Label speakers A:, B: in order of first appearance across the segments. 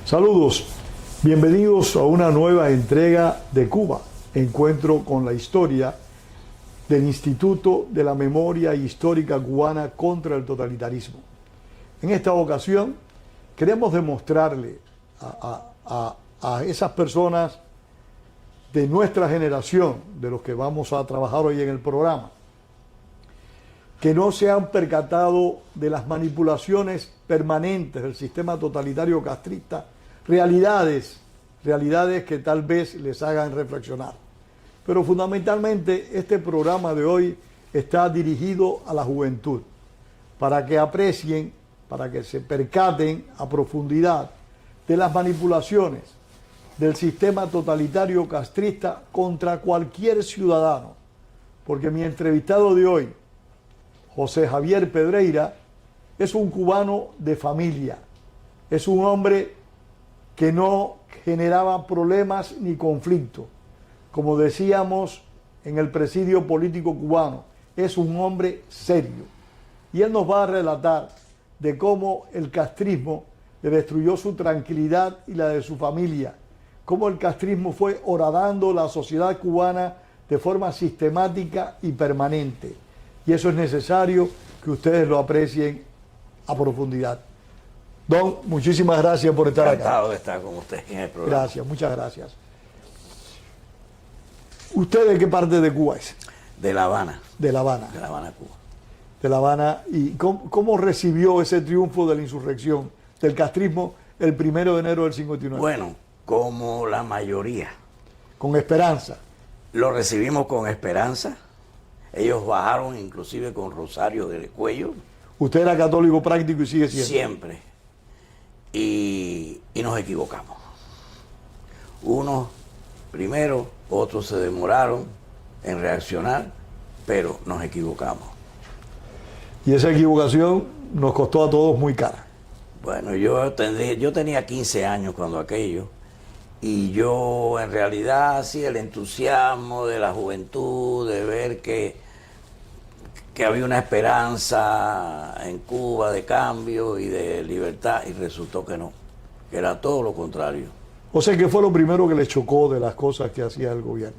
A: Saludos, bienvenidos a una nueva entrega de Cuba, encuentro con la historia del Instituto de la Memoria Histórica Cubana contra el Totalitarismo. En esta ocasión queremos demostrarle a esas personas de nuestra generación, de los que vamos a trabajar hoy en el programa, que no se han percatado de las manipulaciones permanentes del sistema totalitario castrista, realidades que tal vez les hagan reflexionar. Pero fundamentalmente este programa de hoy está dirigido a la juventud, para que aprecien, para que se percaten a profundidad de las manipulaciones del sistema totalitario castrista contra cualquier ciudadano. Porque mi entrevistado de hoy, José Javier Pedreira, es un cubano de familia, es un hombre que no generaba problemas ni conflictos. Como decíamos en el presidio político cubano, es un hombre serio. Y él nos va a relatar de cómo el castrismo le destruyó su tranquilidad y la de su familia, cómo el castrismo fue horadando la sociedad cubana de forma sistemática y permanente. Y eso es necesario que ustedes lo aprecien a profundidad. Don, muchísimas gracias por estar acá.
B: Encantado de estar con usted en el programa.
A: Gracias, muchas gracias. ¿Usted de qué parte de Cuba es?
B: De La Habana.
A: De La Habana.
B: De La Habana, Cuba.
A: De La Habana. ¿Y cómo recibió ese triunfo de la insurrección, del castrismo, el 1 de enero del 59?
B: Bueno, como la mayoría.
A: Con esperanza.
B: Lo recibimos con esperanza. Ellos bajaron inclusive con rosario del cuello.
A: ¿Usted era católico práctico y sigue siendo?
B: Siempre. Y nos equivocamos. Unos primero, otros se demoraron en reaccionar, pero nos equivocamos.
A: Y esa equivocación nos costó a todos muy cara.
B: Bueno, yo tenía 15 años cuando aquello, y yo en realidad sí, el entusiasmo de la juventud, de ver que había una esperanza en Cuba de cambio y de libertad, y resultó que no, que era todo lo contrario.
A: O sea, ¿qué fue lo primero que le chocó de las cosas que hacía el gobierno?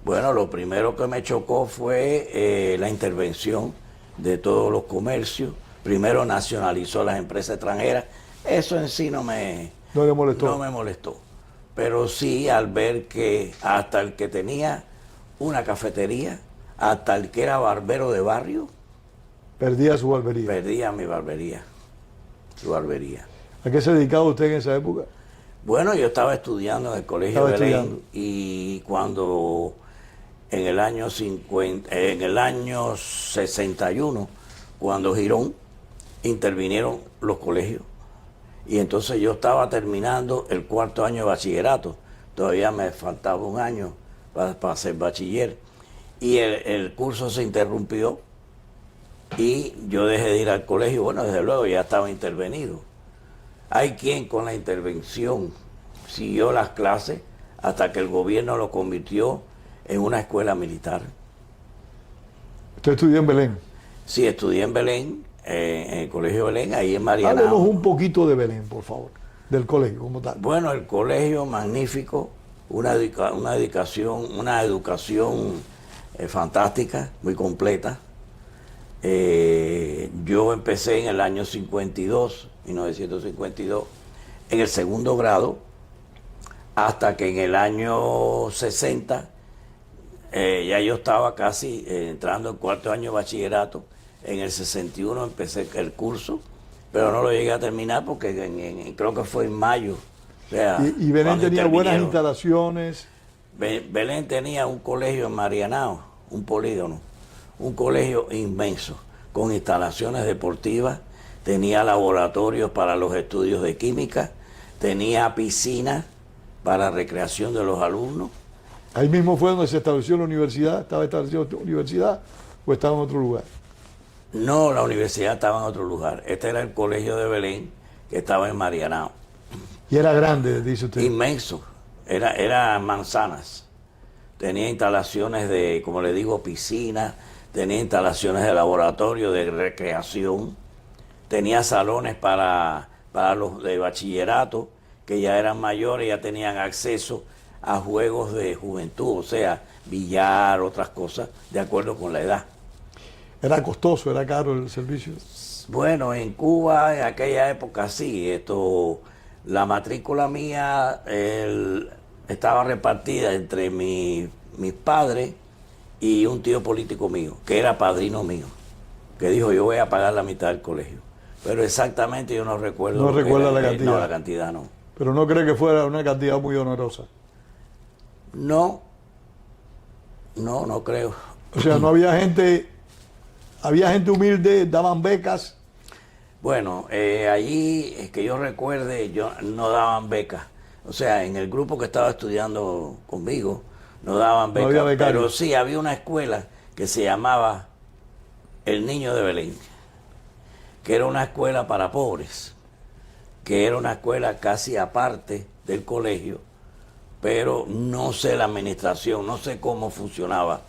B: Bueno, lo primero que me chocó fue la intervención de todos los comercios. Primero nacionalizó las empresas extranjeras. Eso en sí no le molestó. No me molestó. Pero sí al ver que hasta el que tenía una cafetería, hasta el que era barbero de barrio,
A: perdía su barbería.
B: Perdía mi barbería, su barbería.
A: ¿A qué se dedicaba usted en esa época?
B: Bueno, yo estaba estudiando en el Colegio Belén, y cuando en el año 61, cuando Girón intervinieron los colegios, y entonces yo estaba terminando el 4º año de bachillerato, todavía me faltaba un año para ser bachiller, y el curso se interrumpió y yo dejé de ir al colegio. Bueno, desde luego ya estaba intervenido. Hay quien con la intervención siguió las clases hasta que el gobierno lo convirtió en una escuela militar.
A: ¿Usted estudió en Belén?
B: Sí, estudié en Belén, en el Colegio Belén, ahí en Marianao.
A: Háblenos un poquito de Belén, por favor, del colegio como tal.
B: Bueno, el colegio magnífico, una educación fantástica, muy completa. Yo empecé en el año 1952, en el segundo grado, hasta que en el año 60 ya yo estaba casi entrando en cuarto año de bachillerato. En el 61 empecé el curso, pero no lo llegué a terminar porque creo que fue en mayo. O sea,
A: Y Belén tenía buenas
B: intervinieron.
A: instalaciones.
B: Belén tenía un colegio en Marianao, un polígono, un colegio inmenso, con instalaciones deportivas, tenía laboratorios para los estudios de química, tenía piscinas para recreación de los alumnos.
A: Ahí mismo fue donde se estableció la universidad. ¿Estaba establecida la universidad o estaba en otro lugar?
B: No, la universidad estaba en otro lugar. Este era el colegio de Belén, que estaba en Marianao.
A: Y era grande, dice usted.
B: Inmenso, era manzanas. Tenía instalaciones de, como le digo, piscinas, tenía instalaciones de laboratorio, de recreación, tenía salones para los de bachillerato, que ya eran mayores, ya tenían acceso a juegos de juventud, o sea, billar, otras cosas, de acuerdo con la edad.
A: Era costoso, era caro el servicio.
B: Bueno, en Cuba, en aquella época sí, la matrícula mía estaba repartida entre mis padres y un tío político mío, que era padrino mío, que dijo yo voy a pagar la mitad del colegio. Pero exactamente yo no recuerdo.
A: No recuerda la cantidad.
B: No, la cantidad no.
A: Pero no cree que fuera una cantidad muy onerosa.
B: No creo.
A: O sea, no había gente humilde, daban becas.
B: Bueno, allí, es que yo recuerde, no daban becas. O sea, en el grupo que estaba estudiando conmigo, no daban becas.
A: había becarios.
B: Pero sí, había una escuela que se llamaba El Niño de Belén, que era una escuela para pobres, que era una escuela casi aparte del colegio, pero no sé la administración, no sé cómo funcionaba.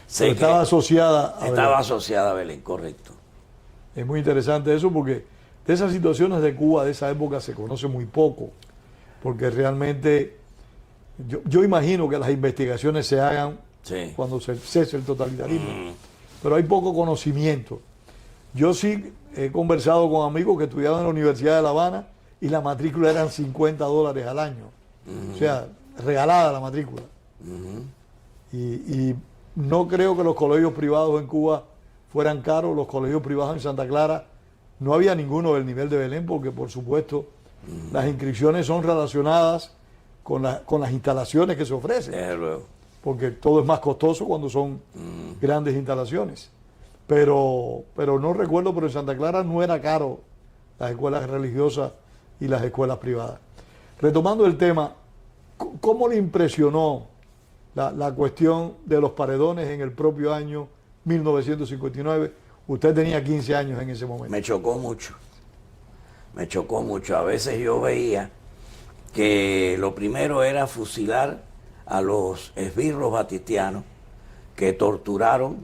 B: Sé
A: Pero estaba
B: que
A: asociada a
B: estaba
A: Belén.
B: asociada a Belén, correcto.
A: Es muy interesante eso porque de esas situaciones de Cuba, de esa época, se conoce muy poco. Porque realmente, yo imagino que las investigaciones se hagan
B: Sí.
A: cuando se cese el totalitarismo. Pero hay poco conocimiento. Yo sí he conversado con amigos que estudiaban en la Universidad de La Habana y la matrícula eran $50 al año. O sea, regalada la matrícula. Y no creo que los colegios privados en Cuba fueran caros. Los colegios privados en Santa Clara no había ninguno del nivel de Belén porque, por supuesto, las inscripciones son relacionadas con las instalaciones que se ofrecen.
B: Desde luego.
A: Porque todo es más costoso cuando son grandes instalaciones. Pero no recuerdo, pero en Santa Clara no era caro las escuelas religiosas y las escuelas privadas. Retomando el tema, ¿cómo le impresionó la cuestión de los paredones en el propio año 1959? Usted tenía 15 años en ese momento.
B: Me chocó mucho. Me chocó mucho. A veces yo veía que lo primero era fusilar a los esbirros batistianos que torturaron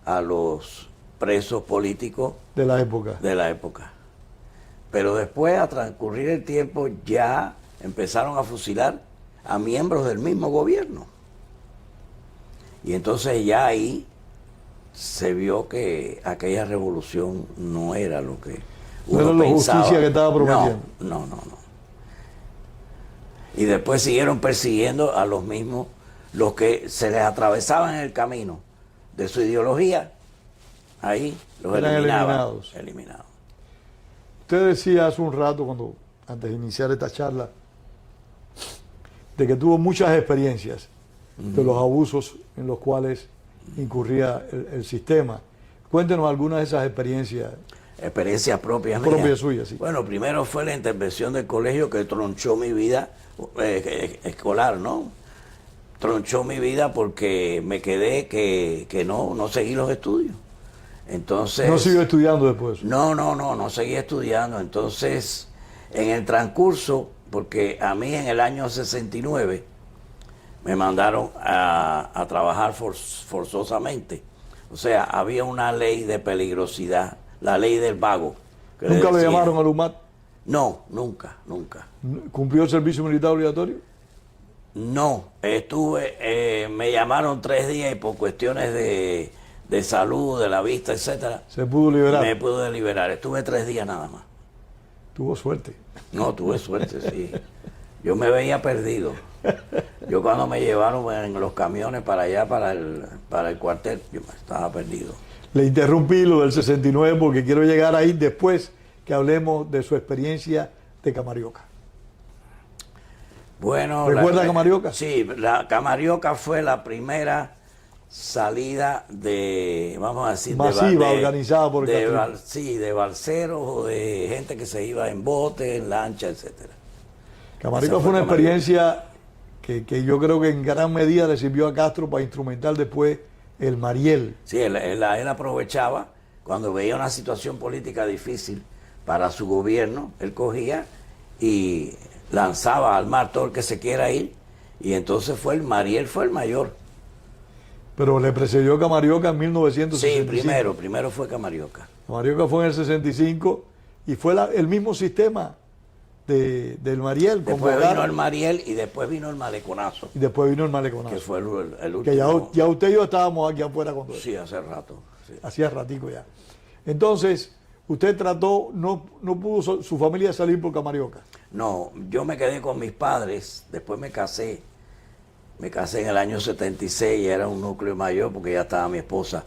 B: a los presos políticos
A: De la época.
B: de la época. Pero después, a transcurrir el tiempo, ya empezaron a fusilar a miembros del mismo gobierno. Y entonces ya ahí se vio que aquella revolución no era lo que
A: No
B: uno
A: era la
B: pensaba.
A: justicia que estaba prometiendo.
B: No. Y después siguieron persiguiendo a los mismos, los que se les atravesaban en el camino de su ideología. Ahí los
A: Eran
B: eliminaban. Eliminados.
A: Usted decía hace un rato, antes de iniciar esta charla, de que tuvo muchas experiencias de los abusos en los cuales incurría el sistema. Cuéntenos algunas de esas experiencias.
B: Experiencias propias mías.
A: Propias suyas, sí.
B: Bueno, primero fue la intervención del colegio que tronchó mi vida escolar, ¿no? Tronchó mi vida porque me quedé que no seguí los estudios. Entonces...
A: ¿No siguió estudiando después?
B: No seguí estudiando. Entonces, en el transcurso, porque a mí en el año 69 me mandaron a trabajar forzosamente. O sea, había una ley de peligrosidad, la ley del vago.
A: ¿Nunca lo llamaron al UMAT?
B: No, nunca.
A: ¿Cumplió el servicio militar obligatorio?
B: No, me llamaron 3 días y por cuestiones de salud, de la vista, etcétera,
A: ¿Se pudo liberar?
B: me pude liberar. Estuve 3 días nada más.
A: Tuvo suerte.
B: No, tuve suerte, sí. Yo me veía perdido. Yo cuando me llevaron en los camiones para allá, para el cuartel, yo estaba perdido.
A: Le interrumpí lo del 69 porque quiero llegar ahí después que hablemos de su experiencia de Camarioca.
B: Bueno,
A: ¿Recuerda Camarioca?
B: Sí, la Camarioca fue la primera salida de, vamos a decir,
A: masiva, organizada por
B: el sí, de balseros o de gente que se iba en bote, en lancha, etcétera.
A: Camarioca fue una experiencia que yo creo que en gran medida le sirvió a Castro para instrumentar después el Mariel.
B: Sí, él aprovechaba cuando veía una situación política difícil para su gobierno, él cogía y lanzaba al mar todo el que se quiera ir, y entonces Mariel fue el mayor.
A: Pero le precedió Camarioca en 1965.
B: Sí, primero fue Camarioca.
A: Camarioca fue en el 65 y fue el mismo sistema del Mariel.
B: Después vino el Mariel y después vino el Maleconazo.
A: Y después vino el Maleconazo.
B: Que fue el último.
A: Que ya usted y yo estábamos aquí afuera con todo eso.
B: Sí, hace rato. Sí.
A: Hacía ratico ya. Entonces, usted trató, no pudo su familia salir por Camarioca.
B: No, yo me quedé con mis padres, después me casé en el año 76, era un núcleo mayor porque ya estaba mi esposa,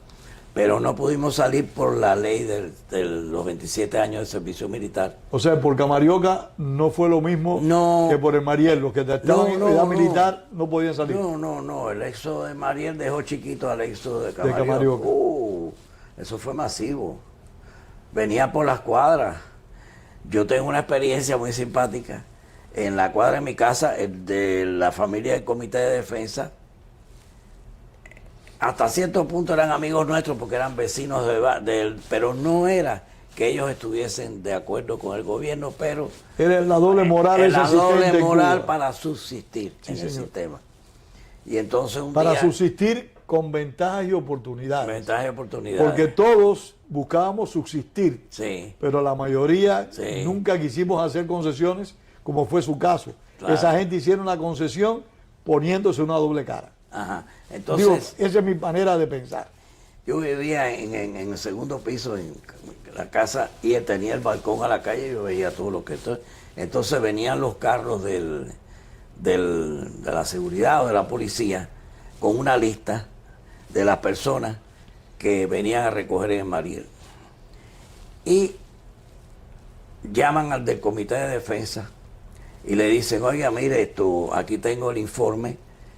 B: pero no pudimos salir por la ley de los 27 años de servicio militar.
A: O sea, por Camarioca no fue lo mismo que por el Mariel, los que estaban en edad militar no podían salir.
B: No, el éxodo de Mariel dejó chiquito al éxodo de Camarioca. Eso fue masivo, venía por las cuadras. Yo tengo una experiencia muy simpática. En la cuadra de mi casa, de la familia del Comité de Defensa, hasta cierto punto eran amigos nuestros porque eran vecinos pero no era que ellos estuviesen de acuerdo con el gobierno, pero
A: era la doble moral,
B: la doble moral para subsistir en el sistema. Y entonces
A: para subsistir con ventajas y oportunidades.
B: Ventajas y oportunidades.
A: Porque todos buscábamos subsistir,
B: sí,
A: pero la mayoría nunca quisimos hacer concesiones, como fue su caso. Claro. Esa gente hicieron la concesión poniéndose una doble cara.
B: Ajá. Entonces,
A: digo, esa es mi manera de pensar.
B: Yo vivía en el segundo piso en la casa y él tenía el balcón a la calle y yo veía todo lo que... Entonces venían los carros de la seguridad o de la policía con una lista de las personas que venían a recoger en Mariel. Y llaman al del Comité de Defensa y le dicen, oiga, mire, aquí tengo el informe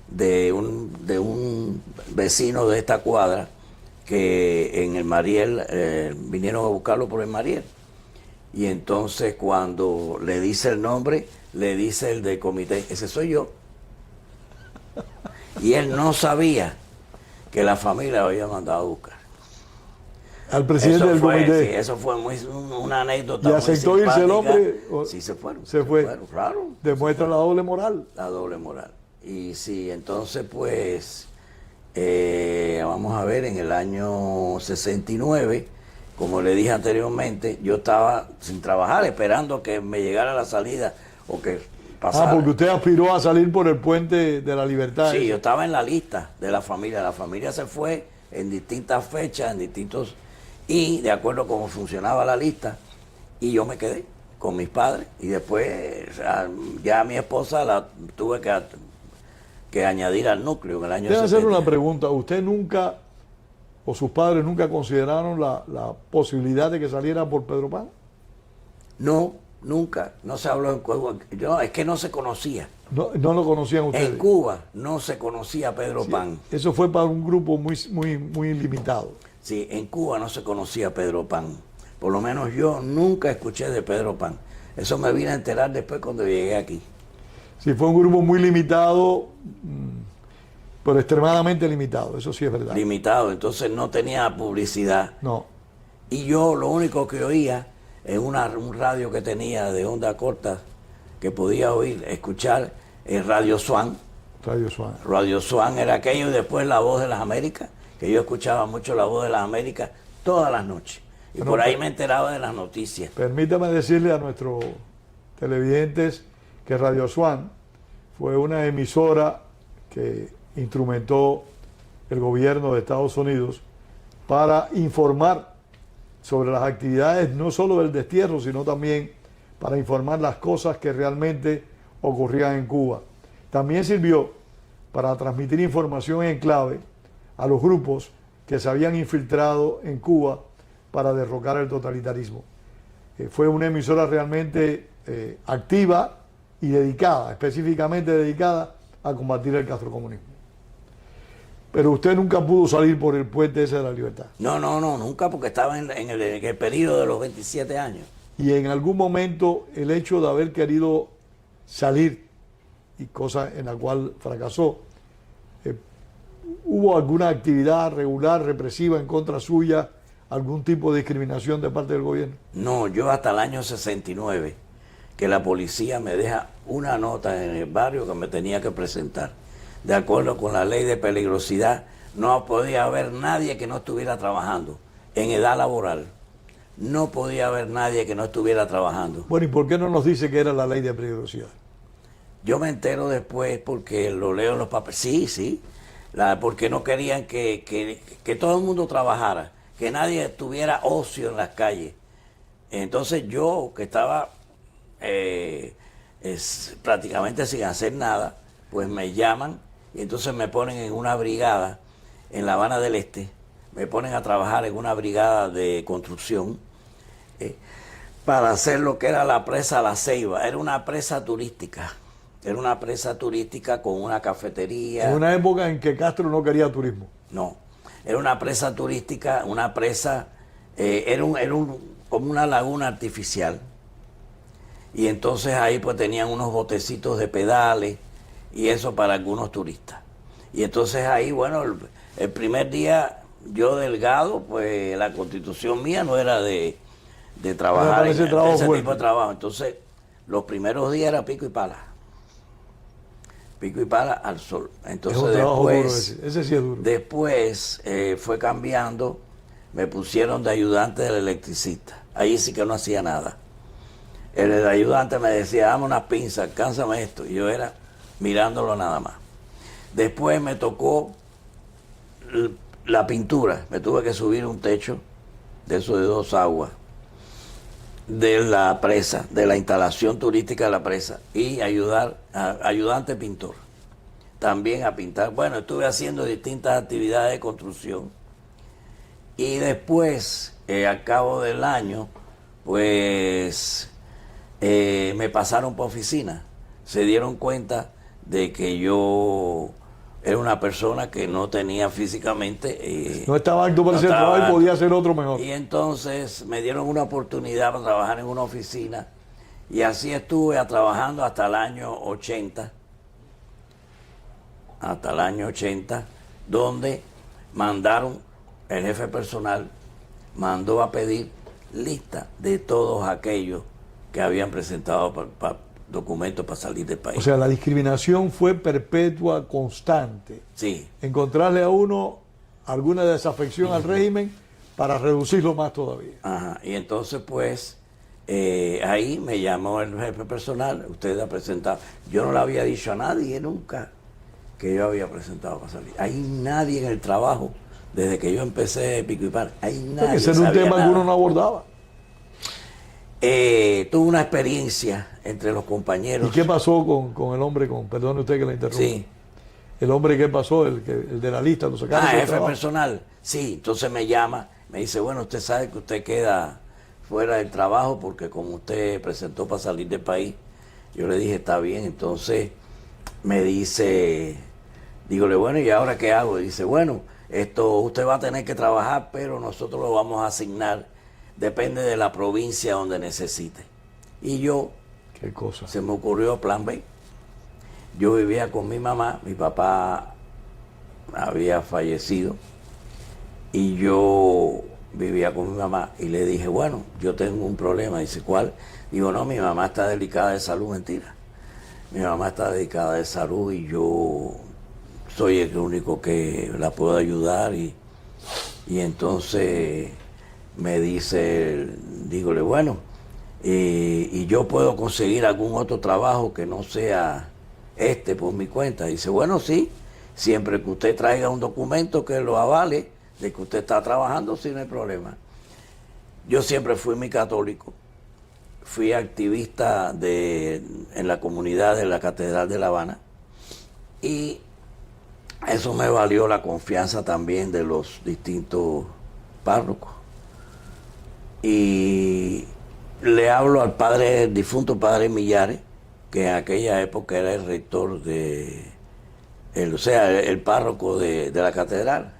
B: de un vecino de esta cuadra que en el Mariel, vinieron a buscarlo por el Mariel. Y entonces cuando le dice el nombre, le dice el del comité, ese soy yo. Y él no sabía que la familia lo había mandado a buscar.
A: Al presidente del comité.
B: Sí, eso fue una anécdota.
A: ¿Y aceptó irse el hombre?
B: Sí, se fueron.
A: Se fue.
B: Claro.
A: Demuestra la doble moral.
B: La doble moral. Y sí, entonces pues, vamos a ver, en el año 69, como le dije anteriormente, yo estaba sin trabajar, esperando que me llegara la salida o que pasara.
A: Porque usted aspiró a salir por el puente de la Libertad.
B: Sí, yo estaba en la lista de la familia. La familia se fue en distintas fechas, en distintos... Y de acuerdo a cómo funcionaba la lista, y yo me quedé con mis padres. Y después ya a mi esposa la tuve que añadir al núcleo en el año 70.
A: Déjame hacer una pregunta. ¿Usted nunca, o sus padres nunca consideraron la posibilidad de que saliera por Pedro Pan?
B: No, nunca. No se habló en Cuba. Es que no se conocía.
A: No lo conocían ustedes.
B: En Cuba no se conocía a Pedro Pan.
A: Eso fue para un grupo muy limitado.
B: Sí, en Cuba no se conocía a Pedro Pan. Por lo menos yo nunca escuché de Pedro Pan. Eso me vine a enterar después cuando llegué aquí.
A: Sí, fue un grupo muy limitado, pero extremadamente limitado, eso sí es verdad.
B: Limitado, entonces no tenía publicidad.
A: No.
B: Y yo lo único que oía en un radio que tenía de onda corta, que podía escuchar, es Radio Swan.
A: Radio Swan.
B: Radio Swan era aquello, y después La Voz de las Américas, que yo escuchaba mucho La Voz de las Américas todas las noches. Y por ahí me enteraba de las noticias.
A: Permítame decirle a nuestros televidentes que Radio Swan fue una emisora que instrumentó el gobierno de Estados Unidos para informar sobre las actividades no solo del destierro, sino también para informar las cosas que realmente ocurrían en Cuba. También sirvió para transmitir información en clave a los grupos que se habían infiltrado en Cuba para derrocar el totalitarismo. Fue una emisora realmente activa y dedicada, específicamente dedicada a combatir el castrocomunismo. Pero usted nunca pudo salir por el puente ese de la Libertad.
B: No, nunca, porque estaba en el periodo de los 27 años.
A: Y en algún momento el hecho de haber querido salir, y cosa en la cual fracasó, ¿hubo alguna actividad regular, represiva en contra suya, algún tipo de discriminación de parte del gobierno?
B: No, yo hasta el año 69, que la policía me deja una nota en el barrio que me tenía que presentar. De acuerdo con la ley de peligrosidad, no podía haber nadie que no estuviera trabajando en edad laboral. No podía haber nadie que no estuviera trabajando.
A: Bueno, ¿y por qué no nos dice que era la ley de peligrosidad?
B: Yo me entero después porque lo leo en los papeles. Sí, porque no querían que todo el mundo trabajara, que nadie tuviera ocio en las calles. Entonces yo, que estaba prácticamente sin hacer nada, pues me llaman y entonces me ponen en una brigada en La Habana del Este, me ponen a trabajar en una brigada de construcción para hacer lo que era la presa La Ceiba. Era una presa turística. Era una presa turística con una cafetería.
A: En una época en que Castro no quería turismo.
B: No, era una presa turística, una presa, como una laguna artificial. Y entonces ahí pues tenían unos botecitos de pedales y eso para algunos turistas. Y entonces ahí, bueno, el primer día yo delgado, pues la constitución mía no era de trabajar en ese tipo de trabajo. Entonces los primeros días era pico y pala. Pico y pala al sol. Entonces después,
A: ese sí es duro.
B: Después fue cambiando, me pusieron de ayudante del electricista. Ahí sí que no hacía nada. El ayudante me decía, dame unas pinzas, cánsame esto. Y yo era mirándolo nada más. Después me tocó la pintura. Me tuve que subir un techo de esos de 2 aguas de la presa, de la instalación turística de la presa, y ayudante pintor. También a pintar. Bueno, estuve haciendo distintas actividades de construcción. Y después, al cabo del año, pues me pasaron por oficina. Se dieron cuenta de que yo era una persona que no tenía físicamente...
A: no estaba apto para ese trabajo y podía hacer otro mejor.
B: Y entonces me dieron una oportunidad para trabajar en una oficina. Y así estuve trabajando hasta el año 80. Hasta el año 80, donde mandaron, el jefe personal mandó a pedir lista de todos aquellos que habían presentado documentos para salir del país.
A: O sea, la discriminación fue perpetua, constante.
B: Sí.
A: Encontrarle a uno alguna desafección al régimen para reducirlo más todavía.
B: Ajá. Y entonces, pues, ahí me llamó el jefe personal, usted ha presentado. Yo no le había dicho a nadie nunca que yo había presentado para salir. Hay nadie en el trabajo, desde que yo empecé Pico y Pala, hay nadie.
A: Ese era un tema que uno no abordaba.
B: Tuve una experiencia entre los compañeros.
A: ¿Y qué pasó con el hombre, perdone usted que la interrumpa?
B: Sí.
A: El hombre, ¿qué pasó? El de la lista, lo sacaron.
B: Jefe personal. Sí, entonces me llama, me dice, bueno, usted sabe que usted queda fuera del trabajo porque como usted presentó para salir del país. Yo le dije, está bien. Entonces me dice, dígole, bueno, ¿y ahora qué hago? Dice, bueno, usted va a tener que trabajar, pero nosotros lo vamos a asignar, depende de la provincia donde necesite. Y yo,
A: ¿qué cosa?
B: Se me ocurrió plan B. Yo vivía con mi mamá, mi papá había fallecido, y yo vivía con mi mamá, y le dije, bueno, yo tengo un problema. Dice, ¿cuál? Digo, no, mi mamá está delicada de salud. Mentira. Mi mamá está delicada de salud y yo soy el único que la puedo ayudar. Y entonces me dice, dígole, bueno, y yo puedo conseguir algún otro trabajo que no sea por mi cuenta. Dice, bueno, sí, siempre que usted traiga un documento que lo avale de que usted está trabajando, sí, no hay problema. Yo siempre fui muy católico, fui activista en la comunidad de la Catedral de La Habana y eso me valió la confianza también de los distintos párrocos. Y le hablo al padre, el difunto padre Millares, que en aquella época era el rector el párroco de la catedral.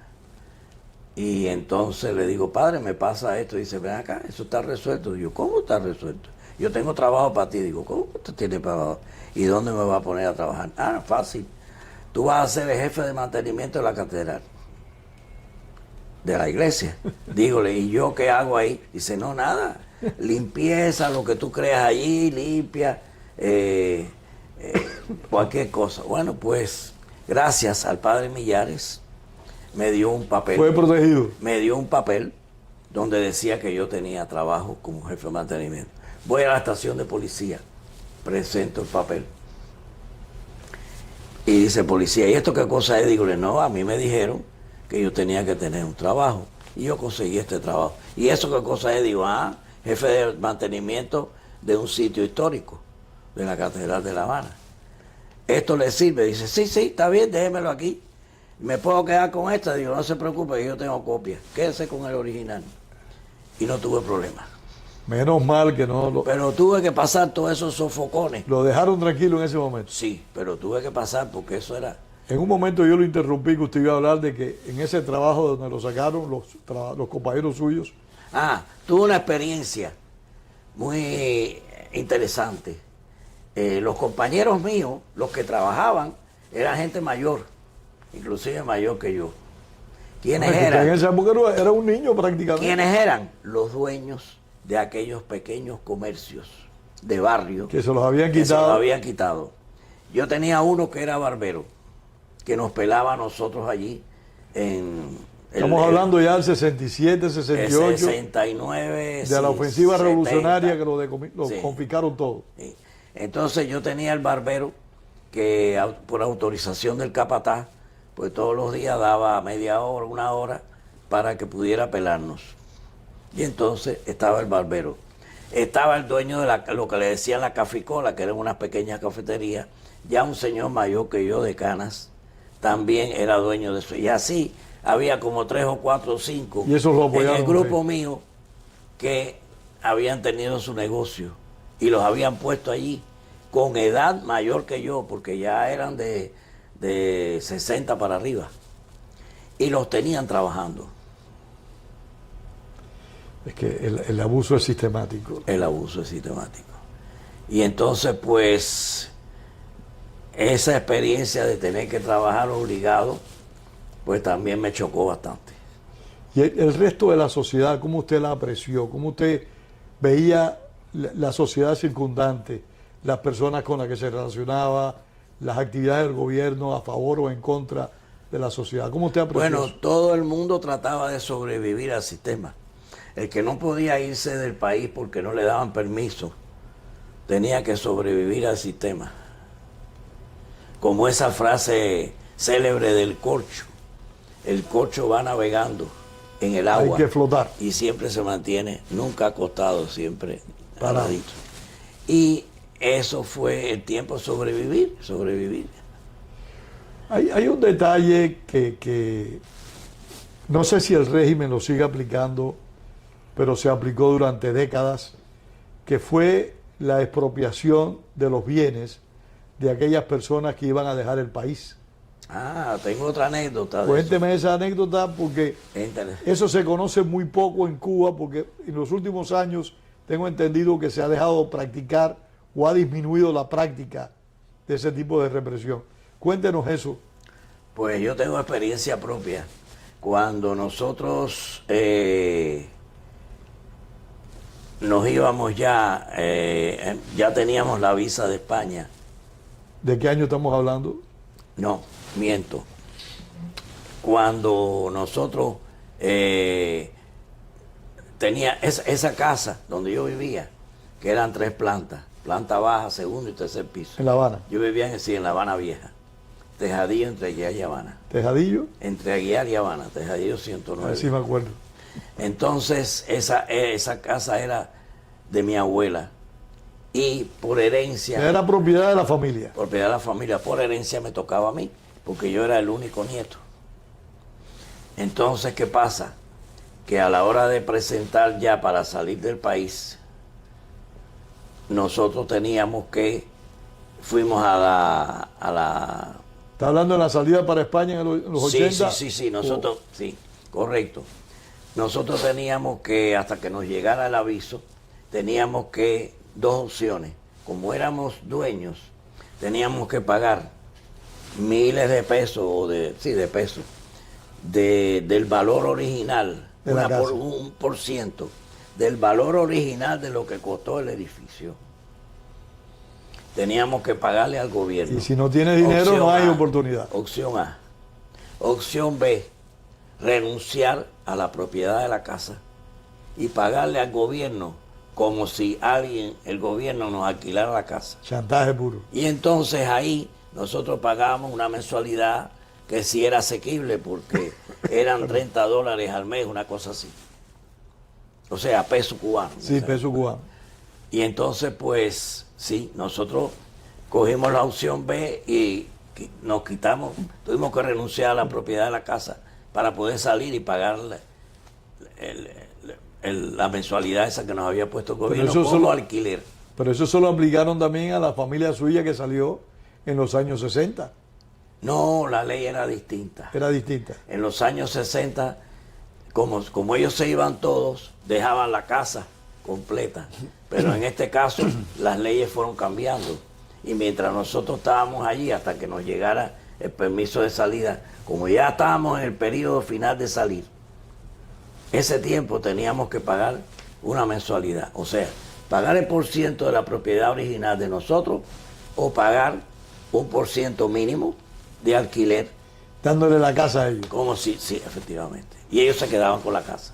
B: Y entonces le digo, padre, me pasa esto. Y dice, ven acá, eso está resuelto. Y yo, ¿cómo está resuelto? Yo tengo trabajo para ti. Digo, ¿cómo usted tiene trabajo? ¿Y dónde me va a poner a trabajar? Ah, fácil. Tú vas a ser el jefe de mantenimiento de la catedral, de la iglesia. Dígole, ¿y yo qué hago ahí? Dice, no, nada. Limpieza, lo que tú creas allí, limpia, cualquier cosa. Bueno, pues, gracias al padre Millares, me dio un papel.
A: Fue protegido.
B: Me dio un papel donde decía que yo tenía trabajo como jefe de mantenimiento. Voy a la estación de policía, presento el papel. Y dice policía, ¿y esto qué cosa es? Dígole, no, a mí me dijeron que yo tenía que tener un trabajo. Y yo conseguí este trabajo. ¿Y eso qué cosa es? Digo, jefe de mantenimiento de un sitio histórico, de la Catedral de La Habana. ¿Esto le sirve? Dice, sí, está bien, déjemelo aquí. ¿Me puedo quedar con esta? Digo, no se preocupe, yo tengo copia. Quédese con el original. Y no tuve problema.
A: Menos mal que no lo...
B: Pero tuve que pasar todos esos sofocones.
A: Lo dejaron tranquilo en ese momento.
B: Sí, pero tuve que pasar porque eso era...
A: En un momento yo lo interrumpí, que usted iba a hablar de que en ese trabajo donde lo sacaron los compañeros suyos.
B: Tuve una experiencia muy interesante. Los compañeros míos, los que trabajaban, eran gente mayor, inclusive mayor que yo. ¿Quiénes eran?
A: En esa época era un niño prácticamente.
B: ¿Quiénes eran? Los dueños de aquellos pequeños comercios de barrio.
A: Que se los habían quitado.
B: Que se los habían quitado. Yo tenía uno que era barbero, que nos pelaba a nosotros allí en...
A: Estamos hablando ya del 67, 68.
B: 69.
A: De la ofensiva
B: 70,
A: revolucionaria que lo confiscaron todo.
B: Sí. Entonces yo tenía el barbero que por autorización del capataz, pues todos los días daba media hora, una hora, para que pudiera pelarnos. Y entonces estaba el barbero. Estaba el dueño de lo que le decían la caficola, que eran unas pequeñas cafeterías. Ya un señor mayor que yo de canas también era dueño de eso. Y así había como 3 o 4 o 5
A: y esos lo apoyaron,
B: en el grupo mío que habían tenido su negocio y los habían puesto allí con edad mayor que yo, porque ya eran de 60 para arriba. Y los tenían trabajando.
A: Es que el abuso es sistemático.
B: El abuso es sistemático. Y entonces, pues, esa experiencia de tener que trabajar obligado, pues también me chocó bastante.
A: Y el resto de la sociedad, ¿cómo usted la apreció? ¿Cómo usted veía la sociedad circundante, las personas con las que se relacionaba, las actividades del gobierno a favor o en contra de la sociedad? ¿Cómo usted apreció
B: Bueno,
A: eso?
B: todo el mundo trataba de sobrevivir al sistema. El que no podía irse del país porque no le daban permiso, tenía que sobrevivir al sistema. Como esa frase célebre del corcho. El corcho va navegando en el agua.
A: Hay que flotar.
B: Y siempre se mantiene, nunca acostado, siempre paradito. Y eso fue el tiempo de sobrevivir.
A: Hay un detalle que no sé si el régimen lo sigue aplicando, pero se aplicó durante décadas, que fue la expropiación de los bienes de aquellas personas que iban a dejar el país.
B: Tengo otra anécdota.
A: Cuénteme esa anécdota porque eso se conoce muy poco en Cuba, porque en los últimos años tengo entendido que se ha dejado de practicar o ha disminuido la práctica de ese tipo de represión. Cuéntenos eso.
B: Pues yo tengo experiencia propia. Cuando nosotros nos íbamos ya teníamos la visa de España.
A: ¿De qué año estamos hablando?
B: No, miento. Cuando nosotros tenía esa casa donde yo vivía, que eran 3 plantas, planta baja, segundo y tercer piso.
A: En La Habana.
B: Yo vivía en La Habana Vieja, Tejadillo entre Aguiar y Habana.
A: ¿Tejadillo?
B: Entre Aguiar y Habana, Tejadillo 109.
A: Sí, me acuerdo.
B: Entonces esa casa era de mi abuela y por herencia,
A: Era propiedad de la familia.
B: propiedad de la familia, por herencia me tocaba a mí, porque yo era el único nieto. Entonces, ¿qué pasa? Que a la hora de presentar ya para salir del país, nosotros teníamos que, fuimos a la
A: ¿Está hablando de la salida para España en los
B: sí,
A: 80?
B: sí, nosotros, sí, correcto. Nosotros teníamos que, hasta que nos llegara el aviso, teníamos que, dos opciones. Como éramos dueños, teníamos que pagar miles de pesos, de pesos, del valor original,
A: De la casa.
B: un por ciento del valor original de lo que costó el edificio. Teníamos que pagarle al gobierno.
A: Y si no tienes dinero,
B: Opción
A: no hay
B: A,
A: oportunidad.
B: Opción A. Opción B, renunciar a la propiedad de la casa y pagarle al gobierno como si el gobierno nos alquilara la casa.
A: Chantaje puro.
B: Y entonces ahí nosotros pagábamos una mensualidad que sí era asequible porque eran $30 al mes, una cosa así. O sea, peso cubano.
A: Sí, peso cubano.
B: Y entonces, pues, sí, nosotros cogimos la opción B y nos quitamos, tuvimos que renunciar a la propiedad de la casa para poder salir y pagar la mensualidad esa que nos había puesto el gobierno
A: eso
B: como
A: solo-
B: alquiler.
A: Pero eso se lo aplicaron también a la familia suya que salió en los años 60.
B: No, la ley era distinta.
A: Era distinta.
B: En los años 60, como ellos se iban todos, dejaban la casa completa. Pero en este caso, las leyes fueron cambiando. Y mientras nosotros estábamos allí, hasta que nos llegara el permiso de salida, como ya estábamos en el periodo final de salir, ese tiempo teníamos que pagar una mensualidad. O sea, pagar el % de la propiedad original de nosotros o pagar un % mínimo de alquiler,
A: Dándole la casa a ellos.
B: como si, sí, efectivamente. Y ellos se quedaban con la casa.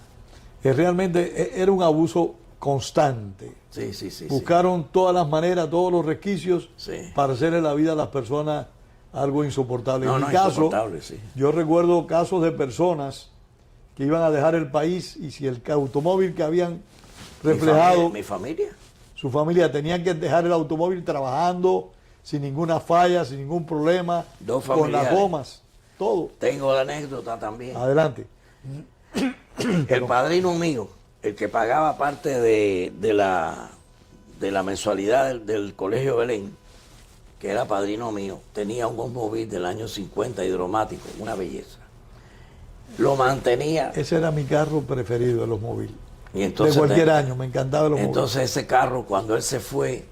A: Realmente era un abuso constante.
B: Sí.
A: Buscaron todas las maneras, todos los resquicios
B: Sí.
A: para hacerle la vida a las personas algo insoportable.
B: No,
A: En
B: no,
A: mi caso,
B: insoportable, sí.
A: yo recuerdo casos de personas que iban a dejar el país y si el automóvil que habían reflejado,
B: Mi familia.
A: su familia tenían que dejar el automóvil trabajando sin ninguna falla, sin ningún problema,
B: Dos
A: con las
B: familiares.
A: gomas, todo.
B: Tengo la anécdota también.
A: Adelante.
B: El padrino mío, el que pagaba parte de la mensualidad del Colegio Belén, que era padrino mío, tenía un Oldsmobile del año 50 hidromático, una belleza. Lo mantenía
A: Ese era mi carro preferido de los móviles.
B: y entonces
A: De cualquier año, me encantaba los móviles.
B: entonces ese carro, cuando él se fue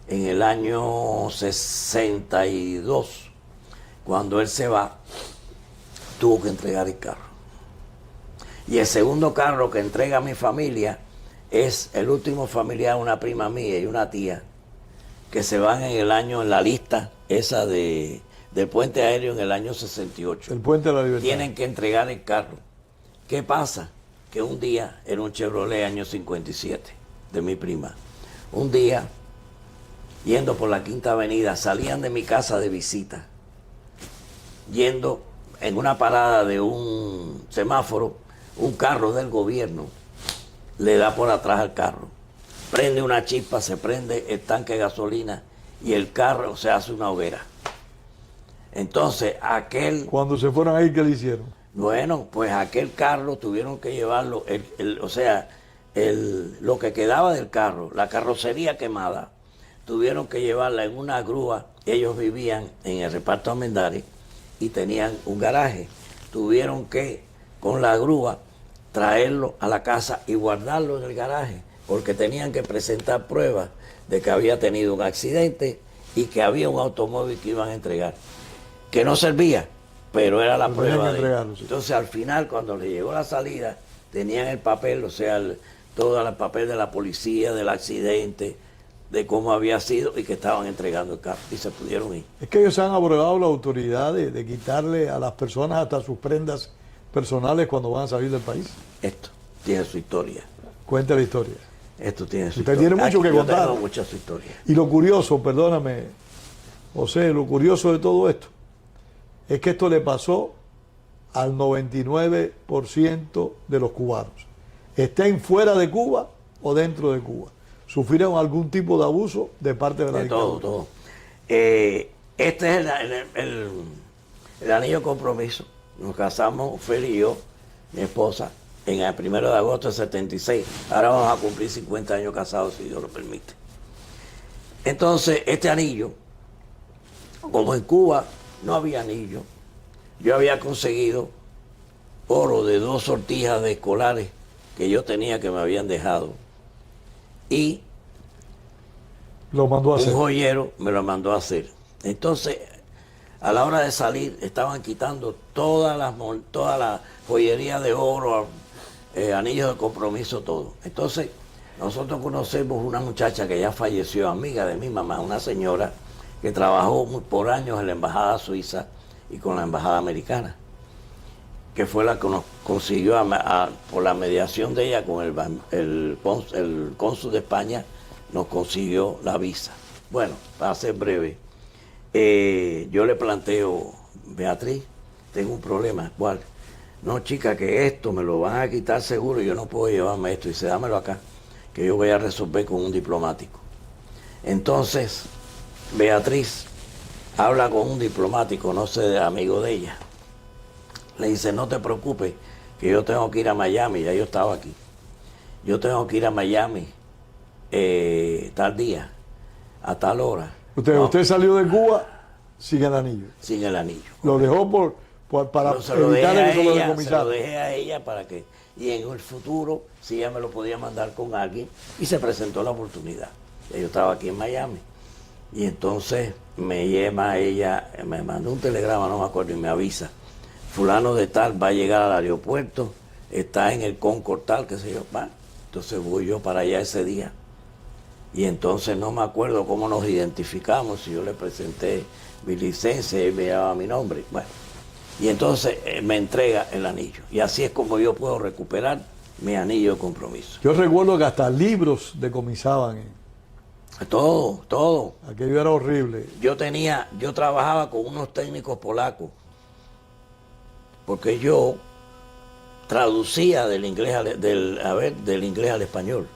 B: en el año 62, cuando él se va, tuvo que entregar el carro. Y el segundo carro que entrega a mi familia es el último familiar, una prima mía y una tía, que se van en la lista esa del puente aéreo en el año 68.
A: El Puente de la Libertad.
B: Tienen que entregar el carro. ¿Qué pasa? Que un día, era un Chevrolet año 57, de mi prima. Un día, yendo por la Quinta Avenida, salían de mi casa de visita, yendo en una parada de un semáforo, un carro del gobierno le da por atrás al carro. Prende una chispa, se prende el tanque de gasolina y el carro se hace una hoguera. Entonces,
A: Cuando se fueron ahí, ¿qué le hicieron?
B: bueno, pues aquel carro tuvieron que llevarlo, lo que quedaba del carro, la carrocería quemada, tuvieron que llevarla en una grúa. Ellos vivían en el reparto Almendares y tenían un garaje. Tuvieron que, con la grúa, traerlo a la casa y guardarlo en el garaje, porque tenían que presentar pruebas de que había tenido un accidente y que había un automóvil que iban a entregar, que no servía, pero era la
A: Pero tenían
B: prueba
A: que entregarlo, sí.
B: Entonces, al final, cuando le llegó la salida, tenían el papel, o sea, todo el papel de la policía, del accidente, de cómo había sido y que estaban entregando el carro y se pudieron ir.
A: Es que ellos han abrogado la autoridad de quitarle a las personas hasta sus prendas personales cuando van a salir del país.
B: Esto tiene su historia.
A: Cuente la historia.
B: Esto tiene su
A: Usted
B: historia.
A: tiene mucho que
B: Yo
A: contar.
B: tengo mucha su historia.
A: Y lo curioso, perdóname, José, lo curioso de todo esto es que esto le pasó al 99% de los cubanos. Estén fuera de Cuba o dentro de Cuba. sufrieron algún tipo de abuso de parte de la
B: De
A: dictadura.
B: todo. Este es el anillo de compromiso. Nos casamos, Feli y yo, mi esposa, en el 1 de agosto de 76. Ahora vamos a cumplir 50 años casados, si Dios lo permite. Entonces, este anillo, como en Cuba no había anillo, yo había conseguido oro de 2 sortijas de escolares que yo tenía que me habían dejado. Y
A: Lo mandó a
B: un
A: hacer.
B: joyero me lo mandó a hacer. Entonces, a la hora de salir, estaban quitando toda la joyería de oro, anillos de compromiso, todo. Entonces, nosotros conocemos una muchacha que ya falleció, amiga de mi mamá, una señora que trabajó por años en la embajada suiza y con la embajada americana, que fue la que nos consiguió, por la mediación de ella con el cónsul de España, nos consiguió la visa. Bueno, para ser breve, yo le planteo, Beatriz, tengo un problema. ¿Cuál? No, chica, que esto me lo van a quitar seguro, yo no puedo llevarme esto. Y dice, dámelo acá, que yo voy a resolver con un diplomático. Entonces, Beatriz habla con un diplomático, no sé, amigo de ella. Le dice, no te preocupes, que yo tengo que ir a Miami, ya yo estaba aquí. Yo tengo que ir a Miami tal día, a tal hora.
A: Usted salió de Cuba sin el anillo.
B: Sin el anillo.
A: Lo dejó para
B: No, se lo dejé
A: evitar
B: a
A: que se lo
B: ella, se lo
A: decomisaran.
B: dejé a ella para que, y en el futuro, si ella me lo podía mandar con alguien, y se presentó la oportunidad. Ya yo estaba aquí en Miami. Y entonces me llama ella, me mandó un telegrama, no me acuerdo, y me avisa, fulano de tal va a llegar al aeropuerto, está en el Concord tal, qué sé yo, va. Entonces voy yo para allá ese día. Y entonces no me acuerdo cómo nos identificamos, si yo le presenté mi licencia y me llamaba mi nombre. Bueno, y entonces me entrega el anillo. Y así es como yo puedo recuperar mi anillo de compromiso.
A: Yo recuerdo que hasta libros decomisaban.
B: Todo.
A: Aquello era horrible.
B: Yo trabajaba con unos técnicos polacos, porque yo traducía del inglés del inglés al español.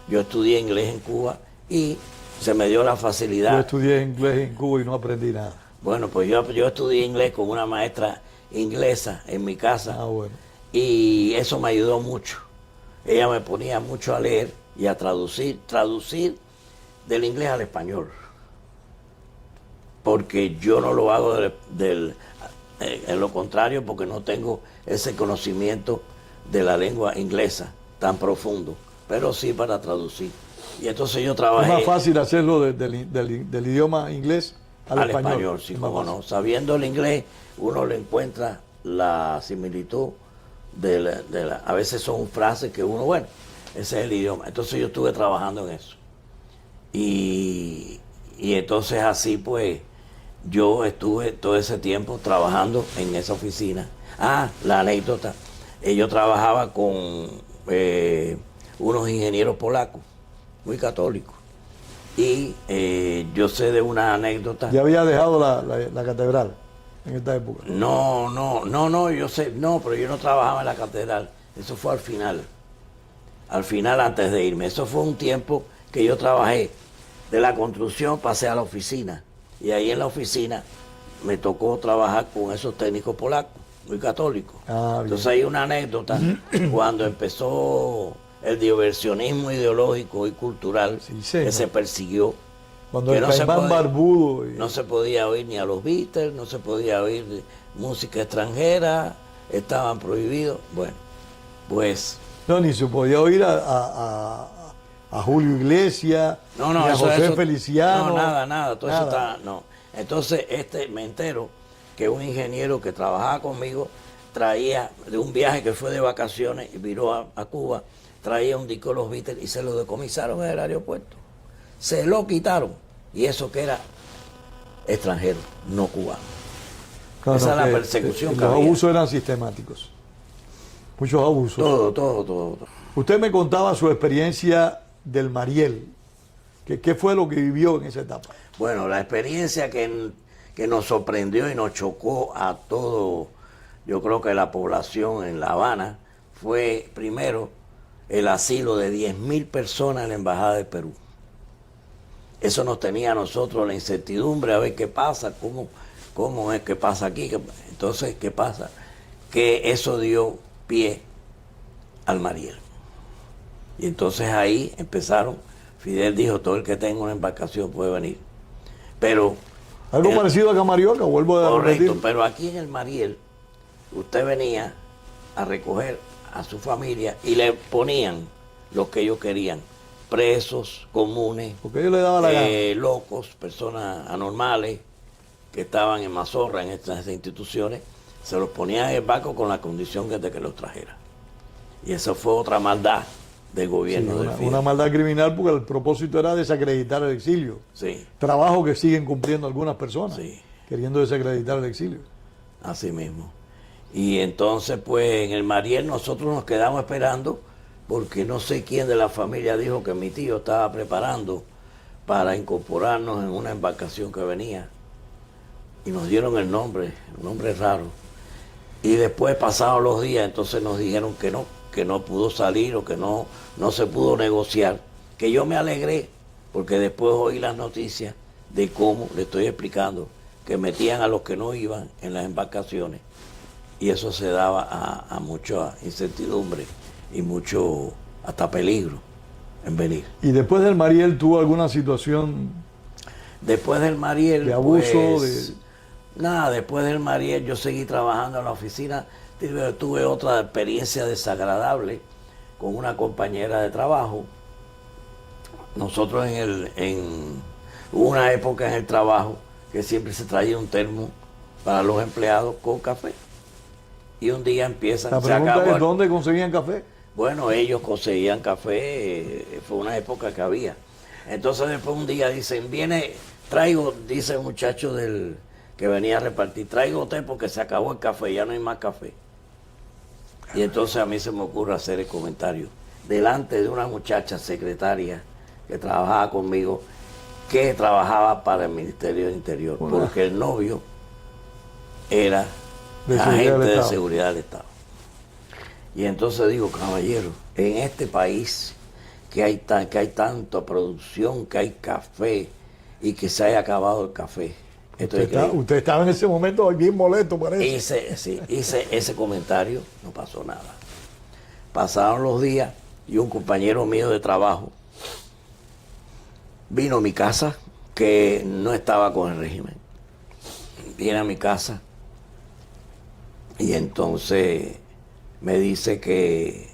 B: Yo estudié inglés en Cuba y se me dio la facilidad.
A: Yo estudié inglés en Cuba y no aprendí nada.
B: Bueno, pues yo estudié inglés con una maestra inglesa en mi casa.
A: Ah, bueno.
B: Y eso me ayudó mucho. Ella me ponía mucho a leer y a traducir del inglés al español. Porque yo no lo hago en lo contrario, porque no tengo ese conocimiento de la lengua inglesa tan profundo, pero sí para traducir. Y entonces yo
A: Es
B: trabajé
A: más fácil hacerlo del idioma inglés al español.
B: sí,
A: Es más
B: cómo
A: fácil.
B: no. Sabiendo el inglés, uno le encuentra la similitud a veces son frases que uno, bueno, ese es el idioma. Entonces yo estuve trabajando en eso. Y entonces así pues yo estuve todo ese tiempo trabajando en esa oficina. La anécdota. Yo trabajaba con unos ingenieros polacos, muy católicos. Y yo sé de una anécdota.
A: Ya había dejado la catedral en esta época.
B: No, yo sé, no, pero yo no trabajaba en la catedral. Eso fue al final antes de irme. Eso fue un tiempo que yo trabajé. De la construcción pasé a la oficina. Y ahí en la oficina me tocó trabajar con esos técnicos polacos, muy católicos. Entonces hay una anécdota cuando empezó el diversionismo ideológico y cultural que se persiguió.
A: Cuando el Caimán barbudo.
B: No se podía oír ni a los Beatles, no se podía oír música extranjera, estaban prohibidos. Bueno, pues...
A: No, ni se podía oír a Julio Iglesias, ni a José Feliciano.
B: No, nada, todo eso está... No. Entonces me entero que un ingeniero que trabajaba conmigo traía de un viaje que fue de vacaciones y viró a Cuba, traía un disco de los Beatles y se lo decomisaron en el aeropuerto. Se lo quitaron. Y eso que era extranjero, no cubano.
A: Claro,
B: esa es la persecución que
A: los
B: había.
A: abusos eran sistemáticos. Muchos abusos.
B: Todo.
A: Usted me contaba su experiencia del Mariel. ¿Qué fue lo que vivió en esa etapa?
B: Bueno, la experiencia que nos sorprendió y nos chocó a todo, yo creo que la población en La Habana, fue primero el asilo de 10.000 personas en la Embajada de Perú. eso nos tenía a nosotros la incertidumbre, a ver qué pasa, cómo es que pasa aquí. Entonces, ¿qué pasa? Que eso dio pie al Mariel. Y entonces ahí empezaron, Fidel dijo, todo el que tenga una embarcación puede venir. Pero...
A: Algo parecido a Camarioca, vuelvo a repetir.
B: Correcto, pero aquí en el Mariel, usted venía a recoger a su familia y le ponían lo que ellos querían, presos, comunes,
A: porque ellos le daban la gana.
B: Locos, personas anormales que estaban en mazorra en estas instituciones, se los ponían en el barco con la condición de que los trajera. Y eso fue otra maldad del gobierno del Fidel.
A: Una maldad criminal, porque el propósito era desacreditar el exilio.
B: Sí.
A: Trabajo que siguen cumpliendo algunas personas,
B: Sí.
A: queriendo desacreditar el exilio.
B: Así mismo. Y entonces, pues, en el Mariel nosotros nos quedamos esperando, porque no sé quién de la familia dijo que mi tío estaba preparando para incorporarnos en una embarcación que venía. Y nos dieron el nombre, un nombre raro. Y después, pasados los días, entonces nos dijeron que no pudo salir o que no se pudo negociar. Que yo me alegré, porque después oí las noticias de cómo, le estoy explicando, que metían a los que no iban en las embarcaciones. Y eso se daba a mucha incertidumbre y mucho, hasta peligro en venir.
A: ¿Y después del Mariel tuvo alguna situación
B: Después del Mariel,
A: de abuso?
B: pues, nada, después del Mariel yo seguí trabajando en la oficina. Tuve otra experiencia desagradable con una compañera de trabajo. Nosotros hubo una época en el trabajo que siempre se traía un termo para los empleados con café. Y un día empiezan...
A: La pregunta es, ¿dónde conseguían café?
B: Bueno, ellos conseguían café, fue una época que había. Entonces después un día dicen, dice el muchacho que venía a repartir, traigo té porque se acabó el café, ya no hay más café. Y entonces a mí se me ocurre hacer el comentario, delante de una muchacha secretaria que trabajaba conmigo, que trabajaba para el Ministerio del Interior, porque el novio era agente de seguridad del Estado. Y entonces digo, caballero, en este país que hay tanta producción, que hay café y que se haya acabado el café.
A: Usted estaba en ese momento bien molesto, parece.
B: Hice ese comentario, no pasó nada. Pasaron los días y un compañero mío de trabajo vino a mi casa, que no estaba con el régimen. Viene a mi casa y entonces me dice que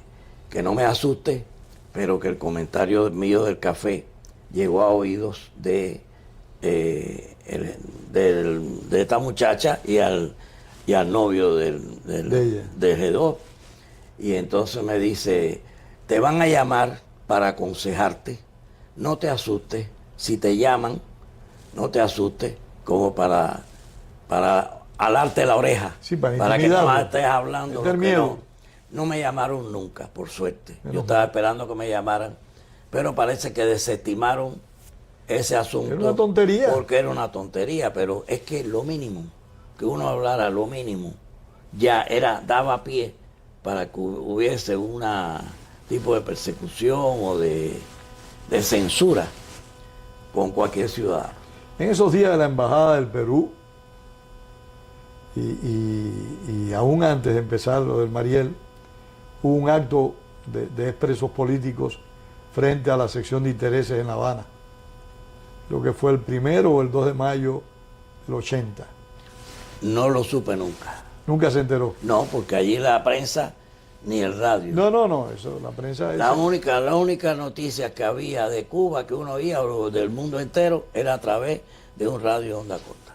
B: no me asuste, pero que el comentario mío del café llegó a oídos de esta muchacha y al novio del G2. Y entonces me dice, te van a llamar para aconsejarte, no te asustes, si te llaman, no te asustes, como para alarte la oreja,
A: sí,
B: para que no estés hablando.
A: Miedo.
B: No me llamaron nunca, por suerte. Yo estaba esperando que me llamaran, pero parece que desestimaron ese asunto.
A: Era una tontería.
B: Porque era una tontería, pero es que lo mínimo, que uno hablara lo mínimo, ya daba pie para que hubiese un tipo de persecución o de censura con cualquier ciudadano.
A: En esos días de la Embajada del Perú, y aún antes de empezar lo del Mariel, hubo un acto de expresos políticos frente a la sección de intereses en La Habana. Creo que fue el 1 o el 2 de mayo del 80.
B: No lo supe nunca.
A: ¿Nunca se enteró?
B: No, porque allí la prensa ni el radio.
A: No, eso, la prensa...
B: La única noticia que había de Cuba, que uno oía, o del mundo entero, era a través de un radio de onda corta.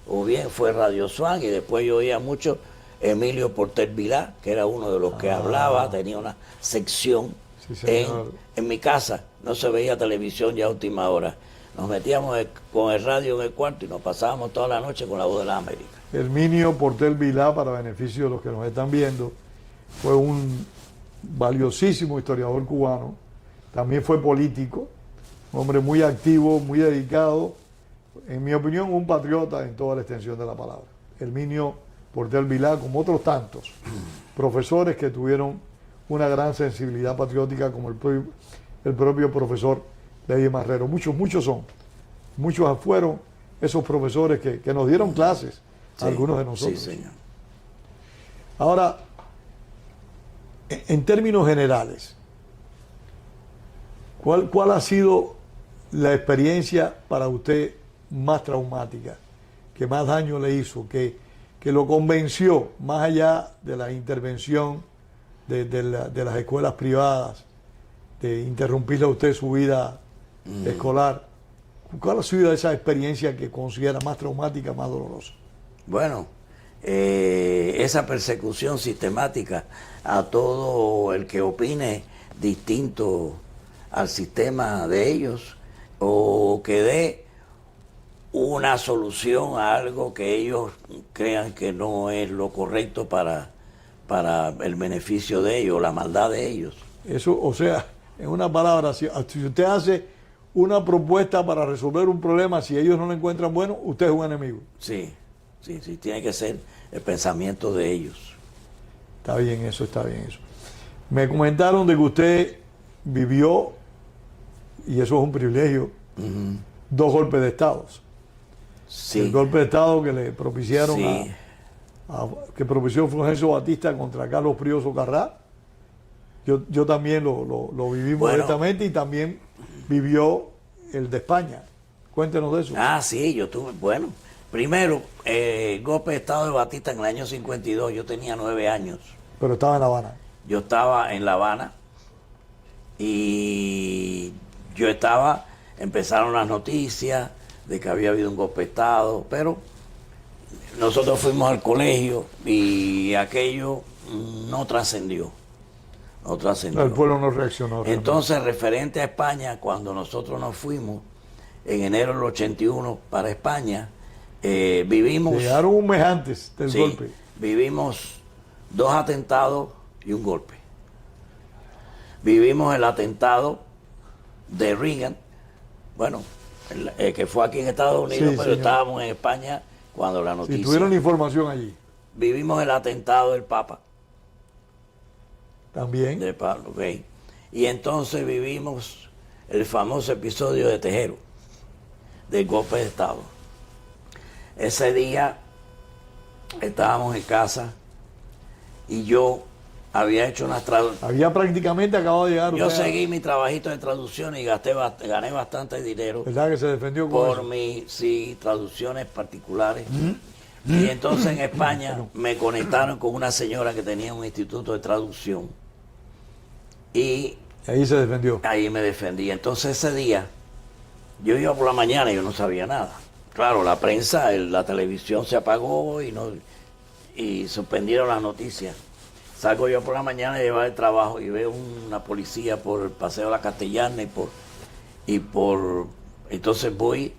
B: O bien fue Radio Swan, y después yo oía mucho Emilio Porter Vilá, que era uno de los que hablaba, tenía una sección en mi casa. No se veía televisión ya a última hora. Nos metíamos con el radio en el cuarto y nos pasábamos toda la noche con La Voz de la América.
A: Herminio Porter Vilá, para beneficio de los que nos están viendo, fue un valiosísimo historiador cubano, también fue político, un hombre muy activo, muy dedicado, en mi opinión un patriota en toda la extensión de la palabra. Herminio Porter Vilá, como otros tantos profesores que tuvieron una gran sensibilidad patriótica, como el propio profesor de Eddie Marrero. Muchos son. Muchos fueron esos profesores que nos dieron clases,
B: Sí,
A: algunos de nosotros.
B: Sí, señor.
A: Ahora, en términos generales, ¿cuál ha sido la experiencia para usted más traumática, que más daño le hizo, que lo convenció, más allá de la intervención de las escuelas privadas, de interrumpirle a usted su vida escolar? ¿Cuál ha sido esa experiencia que considera más traumática, más dolorosa?
B: Bueno, esa persecución sistemática a todo el que opine distinto al sistema de ellos o que dé una solución a algo que ellos crean que no es lo correcto para el beneficio de ellos, la maldad de ellos.
A: Eso, o sea, en una palabra, si usted hace una propuesta para resolver un problema, si ellos no lo encuentran bueno, usted es un enemigo.
B: Sí, sí, sí, tiene que ser el pensamiento de ellos.
A: Está bien eso, está bien eso. Me comentaron de que usted vivió, y eso es un privilegio, 2 golpes de Estado.
B: Sí.
A: El golpe de Estado que le propiciaron
B: Sí.
A: que propició Fulgencio Batista contra Carlos Prioso Carrá. Yo también lo viví modestamente, y también vivió el de España. Cuéntenos de eso.
B: Ah, sí, yo tuve, bueno, primero, golpe de Estado de Batista en el año 52, yo tenía 9 años.
A: Pero estaba en La Habana.
B: Yo estaba en La Habana y empezaron las noticias de que había habido un golpe de Estado, pero nosotros fuimos al colegio y aquello no trascendió. No trascendió.
A: El pueblo no reaccionó. Realmente.
B: Entonces, referente a España, cuando nosotros nos fuimos en enero del 81 para España, vivimos...
A: Llegaron un mes antes del
B: sí,
A: golpe.
B: vivimos 2 atentados y un golpe. Vivimos el atentado de Reagan, bueno, que fue aquí en Estados Unidos,
A: Sí,
B: pero
A: señor.
B: estábamos en España cuando la noticia...
A: Si tuvieron información allí.
B: Vivimos el atentado del Papa.
A: También.
B: De Pablo, okay. Y entonces vivimos el famoso episodio de Tejero, del golpe de Estado. Ese día estábamos en casa y yo había hecho unas traducciones.
A: Había prácticamente acabado de llegar.
B: Yo seguí mi trabajito de traducción y gané bastante dinero
A: ¿Verdad que se defendió con
B: por
A: eso?
B: mis traducciones particulares. Y entonces en España me conectaron con una señora que tenía un instituto de traducción. Y
A: Ahí se defendió.
B: ahí me defendí. Entonces ese día, yo iba por la mañana y yo no sabía nada. Claro, la prensa, la televisión se apagó y suspendieron las noticias. Salgo yo por la mañana y llevar el trabajo y veo una policía por el Paseo de la Castellana entonces voy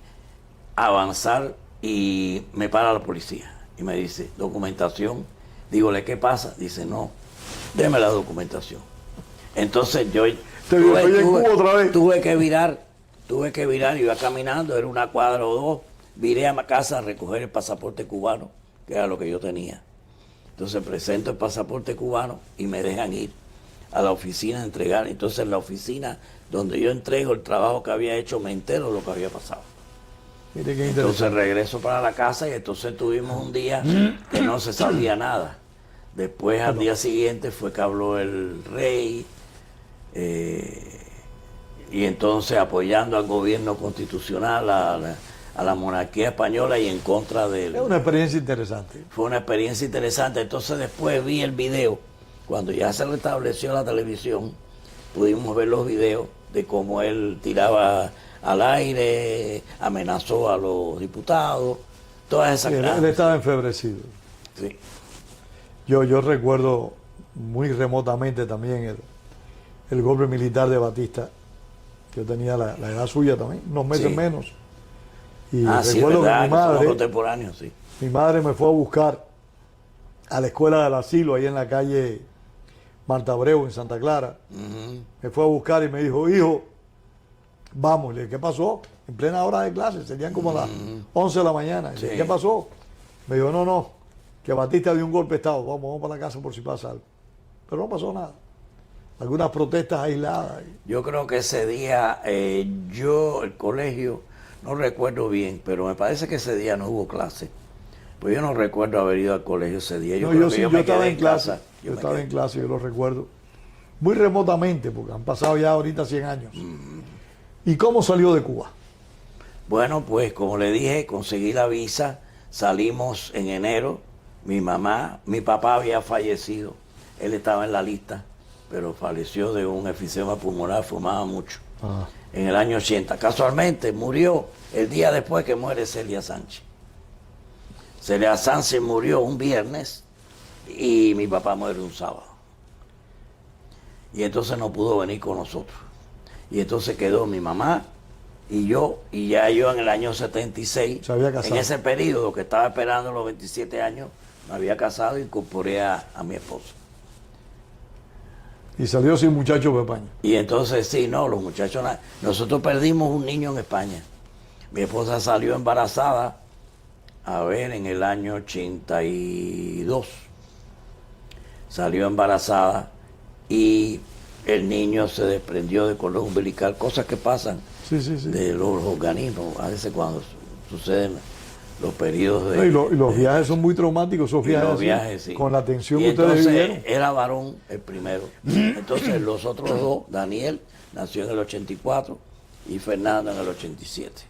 B: a avanzar y me para la policía y me dice, documentación. Dígole, ¿qué pasa? Dice, no, deme la documentación. Entonces yo tuve que virar, iba caminando, era una cuadra o 2, viré a mi casa a recoger el pasaporte cubano, que era lo que yo tenía. Entonces presento el pasaporte cubano y me dejan ir a la oficina a entregar. Entonces en la oficina donde yo entrego el trabajo que había hecho me entero de lo que había pasado.
A: Mire qué
B: Entonces
A: interesante.
B: regreso para la casa y entonces tuvimos un día que no se sabía nada. Después al día siguiente fue que habló el rey y entonces apoyando al gobierno constitucional, a la monarquía española y en contra de él.
A: Es una experiencia interesante.
B: Fue una experiencia interesante. Entonces después vi el video, cuando ya se restableció la televisión, pudimos ver los videos de cómo él tiraba al aire, amenazó a los diputados, todas esas
A: Él
B: cosas.
A: estaba enfebrecido.
B: Sí.
A: Yo recuerdo muy remotamente también el golpe militar de Batista. Yo tenía la edad suya también, unos meses
B: Sí.
A: menos. Y
B: Sí,
A: recuerdo
B: verdad,
A: que
B: que somos contemporáneos, sí.
A: mi madre me fue a buscar a la escuela del asilo, ahí en la calle Marta Abreu, en Santa Clara. Me fue a buscar y me dijo, hijo, vamos. Le dije, ¿qué pasó? En plena hora de clase, serían como las 11 de la mañana. Le dije,
B: Sí.
A: ¿qué pasó? Me dijo, no, que Batista dio un golpe de Estado, vamos para la casa por si pasa algo. Pero no pasó nada. algunas protestas aisladas.
B: Yo creo que ese día, el colegio, no recuerdo bien, pero me parece que ese día no hubo clase. Pues yo no recuerdo haber ido al colegio ese día.
A: Yo estaba en clase, yo estaba en clase, yo lo recuerdo. Muy remotamente, porque han pasado ya ahorita 100 años. ¿Y cómo salió de Cuba?
B: Bueno, pues como le dije, conseguí la visa, salimos en enero, mi papá había fallecido, él estaba en la lista, pero falleció de un enfisema pulmonar, fumaba mucho, en el año 80. Casualmente murió el día después que muere Celia Sánchez. Celia Sánchez murió un viernes y mi papá muere un sábado. Y entonces no pudo venir con nosotros. Y entonces quedó mi mamá y yo, y ya yo en el año 76,
A: se había casado.
B: En ese periodo que estaba esperando los 27 años, me había casado e incorporé a mi esposo.
A: Y salió sin muchachos de España.
B: Y entonces sí, no, los muchachos, nosotros perdimos un niño en España. Mi esposa salió embarazada, en el año 82. Salió embarazada y el niño se desprendió de cordón umbilical, cosas que pasan de los organismos, a veces cuando suceden los periodos de...
A: Y los viajes son muy traumáticos, esos viajes,
B: los viajes sí.
A: Con la tensión
B: y
A: que ustedes vivieron.
B: Era varón el primero. Entonces los otros dos, Daniel nació en el 84 y Fernando en el 87.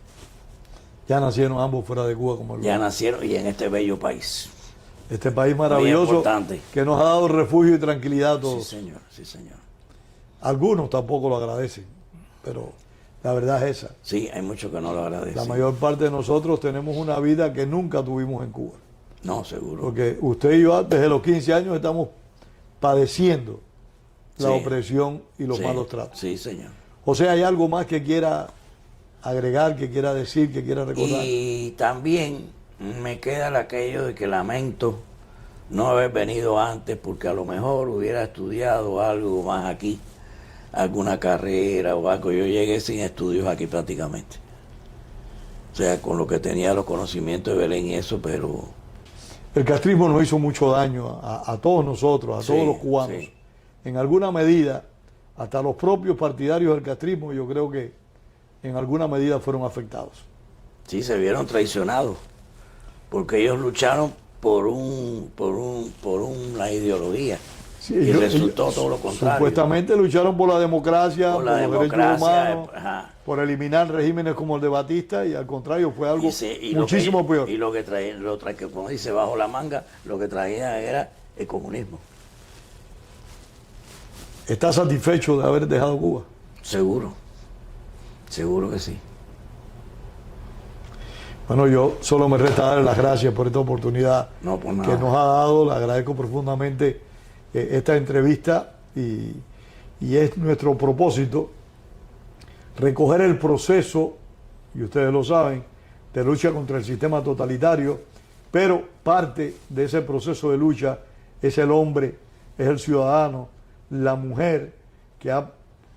A: Ya nacieron ambos fuera de Cuba, como
B: ya nacieron y en este bello país.
A: Este país maravilloso que nos ha dado refugio y tranquilidad a todos.
B: Sí, señor, sí, señor.
A: Algunos tampoco lo agradecen, pero la verdad es esa.
B: Sí, hay muchos que no lo agradecen.
A: La mayor parte de nosotros tenemos una vida que nunca tuvimos en Cuba.
B: No, seguro.
A: Porque usted y yo desde los 15 años estamos padeciendo la opresión y los malos tratos.
B: Sí, señor.
A: O sea, ¿hay algo más que quiera agregar, que quiera decir, que quiera recordar?
B: Y también me queda aquello de que lamento no haber venido antes, porque a lo mejor hubiera estudiado algo más aquí, alguna carrera o algo. Yo llegué sin estudios aquí prácticamente. O sea, con lo que tenía los conocimientos de Belén y eso, pero...
A: El castrismo nos hizo mucho daño a todos nosotros, a todos los cubanos. Sí. En alguna medida, hasta los propios partidarios del castrismo, yo creo que en alguna medida fueron afectados.
B: Sí, se vieron traicionados, porque ellos lucharon por una ideología. Sí, y resultó todo lo contrario.
A: Supuestamente lucharon por la democracia, por los derechos humanos, por eliminar regímenes como el de Batista, y al contrario fue algo muchísimo peor.
B: Y lo que traían, como dice, bajo la manga, lo que traían era el comunismo.
A: ¿Estás satisfecho de haber dejado Cuba?
B: Seguro, seguro que sí.
A: Bueno, yo solo me resta darle las gracias por esta oportunidad que nos ha dado. Le agradezco profundamente esta entrevista y es nuestro propósito recoger el proceso, y ustedes lo saben, de lucha contra el sistema totalitario, pero parte de ese proceso de lucha es el hombre, es el ciudadano, la mujer que ha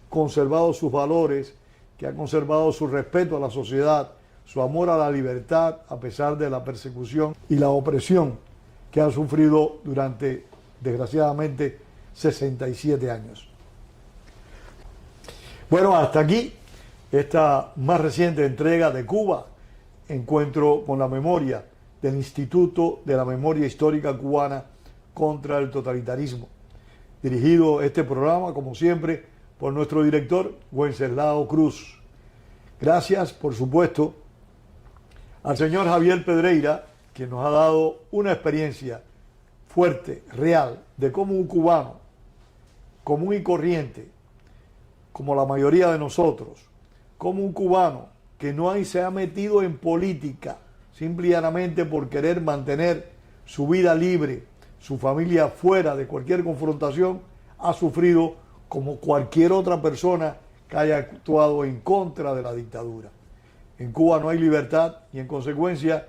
A: conservado sus valores, que ha conservado su respeto a la sociedad, su amor a la libertad a pesar de la persecución y la opresión que ha sufrido durante, desgraciadamente, 67 años. Bueno, hasta aquí esta más reciente entrega de Cuba, Encuentro con la Memoria del Instituto de la Memoria Histórica Cubana contra el Totalitarismo. Dirigido este programa, como siempre, por nuestro director, Wenceslao Cruz. Gracias, por supuesto, al señor Javier Pedreira, que nos ha dado una experiencia fuerte, real, de cómo un cubano común y corriente, como la mayoría de nosotros, como un cubano que no se ha metido en política simplemente por querer mantener su vida libre, su familia fuera de cualquier confrontación, ha sufrido como cualquier otra persona que haya actuado en contra de la dictadura. En Cuba no hay libertad y en consecuencia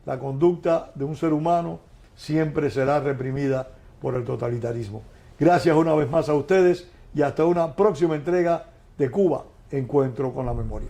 A: la conducta de un ser humano siempre será reprimida por el totalitarismo. Gracias una vez más a ustedes y hasta una próxima entrega de Cuba, Encuentro con la Memoria.